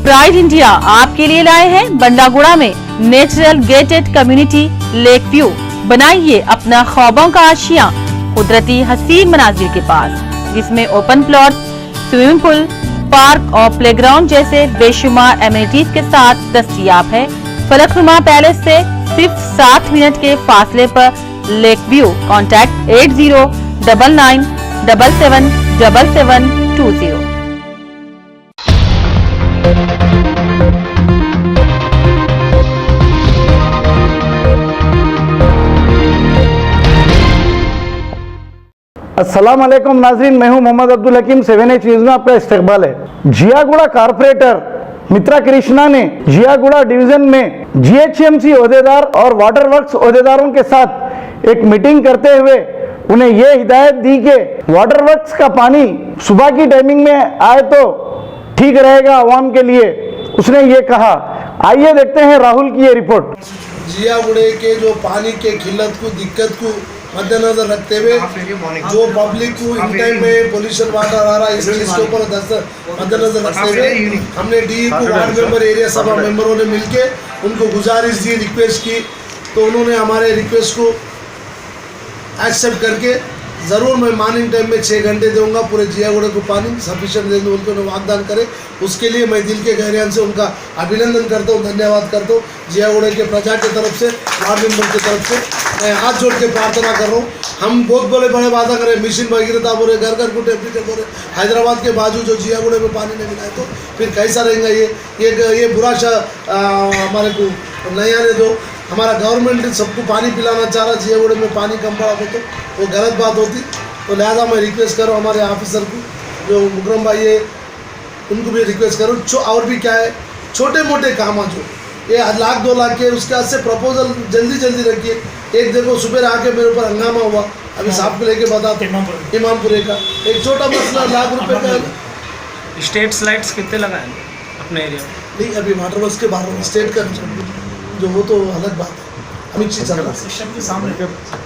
Pride India आपके लिए लाए हैं बंडागुड़ा में natural gated community lake view. बनाइए अपना ख्वाबों का आशियां कुदरती हसीन मनाजिर के पास, जिसमें open plot, swimming pool, park और प्लेग्राउंड जैसे बेशुमार एमिनिटीज के साथ दस्तयाब है। फलकनुमा पैलेस से सिर्फ 7 मिनट के फासले पर लेक व्यू। कॉन्टैक्ट 8099777720। अस्सलाम वालेकुम नाज़रीन, मैं हूं मोहम्मद अब्दुल हकीम। 7H न्यूज़ में आपका इस्तकबाल है। जियागुड़ा कारपोरेटर मित्रा कृष्णा ने जियागुड़ा डिवीजन में GHMC ओहदेदार और वाटर वर्क्स ओहदेदारों के साथ एक मीटिंग करते हुए उन्हें यह हिदायत दी कि वाटर वर्क्स का पानी सुबह की टाइमिंग में आए तो ठीक रहेगा आवाम के लिए। उसने ये कहा। आइए देखते हैं राहुल की ये रिपोर्ट। जियागुड़े के जो पानी के किल्लत को दिक्कत को मद्देनजर रखते हुए जो पब्लिक को इन टाइम में पोल्यूशन वाटर आ रहा है, इस चीज़ के ऊपर मद्देनजर रखते हुए हमने डी को वार्ड मेंबर एरिया सभा मेंबरों ने मिलके उनको गुजारिश दी, रिक्वेस्ट की, तो उन्होंने हमारे रिक्वेस्ट को एक्सेप्ट करके ज़रूर मैं मॉर्निंग टाइम में 6 घंटे दूंगा पूरे जियागुड़े को पानी सफिशिएंट दे दूँ, उनको वागदान करे। उसके लिए मैं दिल के गहराई से उनका अभिनंदन करता हूँ, धन्यवाद करता हूँ। जियागुड़े के प्रजा की तरफ से, वार्ड मेंबर की तरफ से मैं हाथ जोड़ के प्रार्थना कर रहा हूँ। हम बहुत बड़े वादा करें, मिशन भगीरथ बोले, घर घर को टेम्परेचर बोले, हैदराबाद के बाजू जो जियागुड़े में पानी नहीं मिला है तो फिर कैसा रहेगा ये बुरा हमारे को नया ने दो। हमारा गवर्नमेंट सबको पानी पिलाना चाह रहा, जियागुड़े में पानी कम पड़ा हो तो वो गलत बात होती। तो लिहाजा मैं रिक्वेस्ट करूँ हमारे ऑफिसर को, जो मुकरम भाई है, उनको भी रिक्वेस्ट करूँ। और भी क्या है, छोटे मोटे काम जो ये 1 लाख 2 लाख के उसके हाथ से प्रपोजल जल्दी रखिए। एक देखो सुबह आके मेरे ऊपर हंगामा हुआ, अभी साहब को लेके बता इमामपुरे का एक छोटा मसला 1 लाख रुपये का। स्टेट लाइट्स कितने लगाए अपने एरिया में? नहीं, अभी वाटर वर्क्स के बाहर स्टेट का जो वो तो अलग बात है, अमित जी चल रहा है।